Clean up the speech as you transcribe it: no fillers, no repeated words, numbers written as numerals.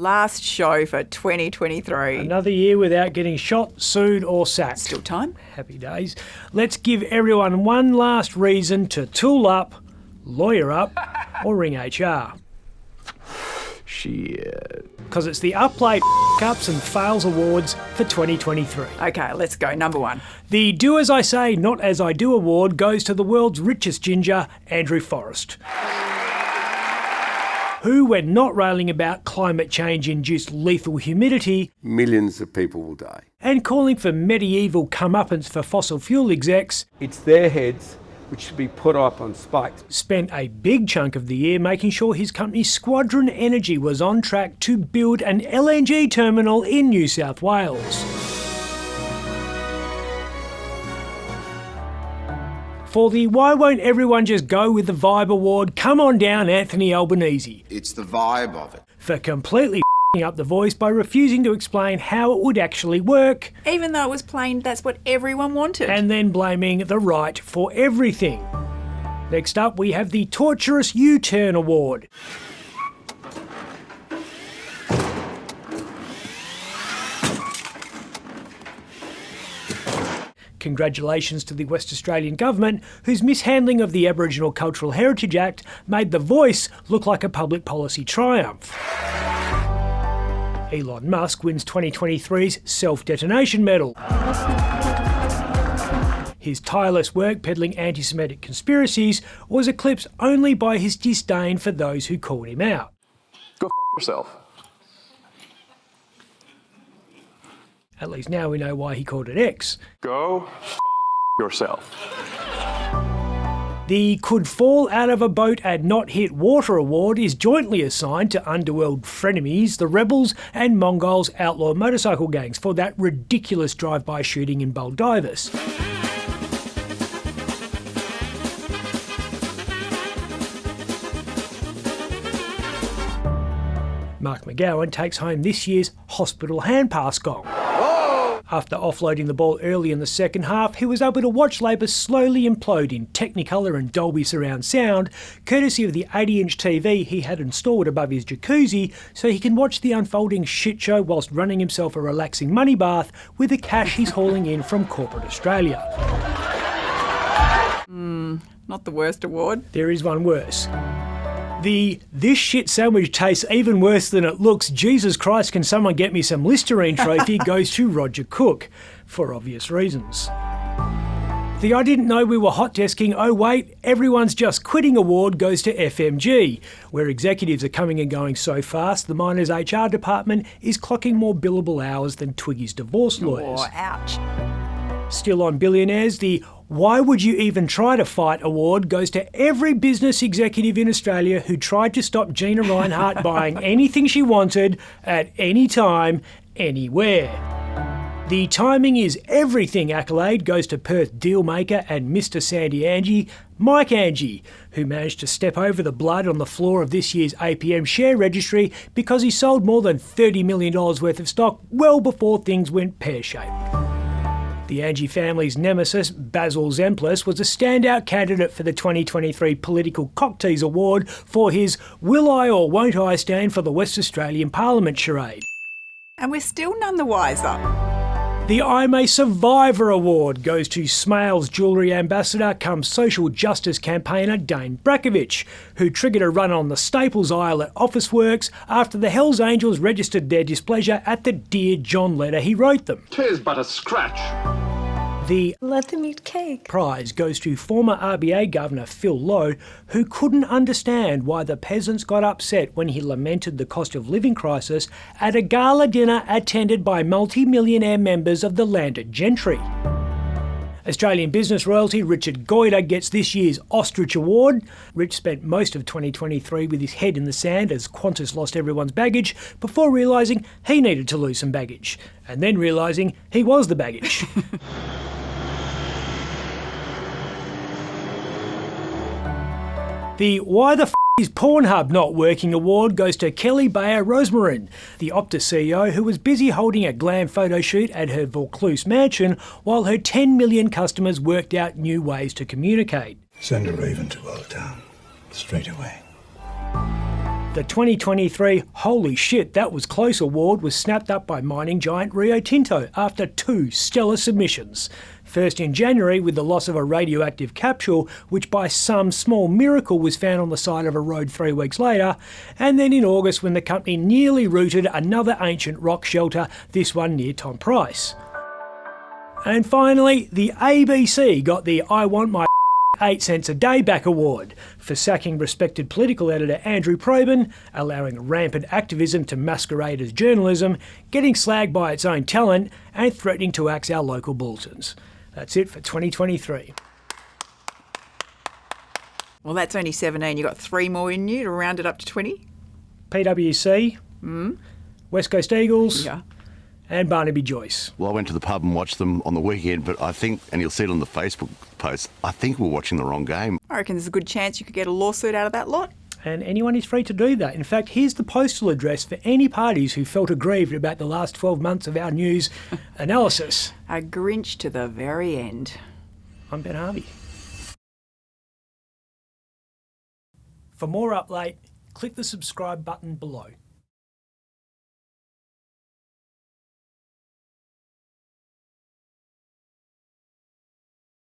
Last show for 2023. Another year without getting shot, sued or sacked. Still time. Happy days. Let's give everyone one last reason to tool up, lawyer up, or ring HR. Shit. Because it's the Upplate Cups and Fails Awards for 2023. Okay, let's go. Number 1. The Do As I Say, Not As I Do award goes to the world's richest ginger, Andrew Forrest, who, when not railing about climate change-induced lethal humidity, millions of people will die, and calling for medieval comeuppance for fossil fuel execs, it's their heads which should be put up on spikes. spent a big chunk of the year making sure his company Squadron Energy was on track to build an LNG terminal in New South Wales. For the Why Won't Everyone Just Go With The Vibe award, come on down Anthony Albanese. It's the vibe of it. For completely up the voice by refusing to explain how it would actually work, Even though it was plain that's what everyone wanted. and then blaming the right for everything. Next up, we have the Torturous U-turn award. Congratulations to the West Australian Government, whose mishandling of the Aboriginal Cultural Heritage Act made The Voice look like a public policy triumph. Elon Musk wins 2023's Self-detonation medal. His tireless work peddling anti-Semitic conspiracies was eclipsed only by his disdain for those who called him out. Go f*** yourself. At least now we know why he called it X. Go f*** yourself. The Could Fall Out of a Boat and Not Hit Water award is jointly assigned to underworld frenemies, the Rebels and Mongols outlaw motorcycle gangs for that ridiculous drive-by shooting in Baldivis. Mark McGowan takes home this year's hospital handpass gong. After offloading the ball early in the second half, he was able to watch Labor slowly implode in Technicolor and Dolby surround sound, courtesy of the 80-inch TV he had installed above his jacuzzi, so he can watch the unfolding shit show whilst running himself a relaxing money bath with the cash he's hauling in from corporate Australia. Not the worst award. There is one worse. The "this shit sandwich tastes even worse than it looks, Jesus Christ, can someone get me some Listerine" trophy goes to Roger Cook, for obvious reasons. The "I didn't know we were hot desking, oh wait, everyone's just quitting" award goes to FMG, where executives are coming and going so fast the miners' HR department is clocking more billable hours than Twiggy's divorce lawyers. Oh, ouch. Still on billionaires, the "Why would you even try to fight" award goes to every business executive in Australia who tried to stop Gina Rinehart buying anything she wanted, at any time, anywhere. The "Timing is everything" accolade goes to Perth dealmaker and Mr. Sandy Angie, Mike Angie, who managed to step over the blood on the floor of this year's APM share registry because he sold more than $30 million worth of stock well before things went pear-shaped. The Angie family's nemesis, Basil Zemplis, was a standout candidate for the 2023 Political Cocktease Award for his "Will I or Won't I Stand for the West Australian Parliament" charade. And we're still none the wiser. The I'm a Survivor award goes to Smales jewellery ambassador cum social justice campaigner Dayne Brajkovich, who triggered a run on the Staples aisle at Officeworks after the Hells Angels registered their displeasure at the Dear John letter he wrote them. 'Tis but a scratch. The Let them eat cake prize goes to former RBA Governor Phil Lowe, who couldn't understand why the peasants got upset when he lamented the cost of living crisis at a gala dinner attended by multi-millionaire members of the landed gentry. Australian business royalty Richard Goyder gets this year's Ostrich Award. Rich spent most of 2023 with his head in the sand as Qantas lost everyone's baggage before realising he needed to lose some baggage, and then realising he was the baggage. The "Why the f*** is Pornhub not working" award goes to Kelly Bayer Rosmarin, the Optus CEO who was busy holding a glam photo shoot at her Vaucluse mansion while her 10 million customers worked out new ways to communicate. Send a raven to Old Town, straight away. The 2023 Holy Shit That Was Close award was snapped up by mining giant Rio Tinto after 2 stellar submissions. First in January with the loss of a radioactive capsule, which by some small miracle was found on the side of a road 3 weeks later, and then in August when the company nearly routed another ancient rock shelter, this one near Tom Price. And finally, the ABC got the I Want My 8 cents a day back award for sacking respected political editor Andrew Probyn, allowing rampant activism to masquerade as journalism, getting slagged by its own talent, and threatening to axe our local bulletins. That's it for 2023. Well, that's only 17. You got 3 more in you to round it up to 20. PwC, West Coast Eagles, Yeah. and Barnaby Joyce. Well, I went to the pub and watched them on the weekend, but I think, and you'll see it on the Facebook post, I think we're watching the wrong game. I reckon there's a good chance you could get a lawsuit out of that lot. And anyone is free to do that. In fact, here's the postal address for any parties who felt aggrieved about the last 12 months of our news analysis. A Grinch to the very end. I'm Ben Harvey. For more Up Late, click the subscribe button below.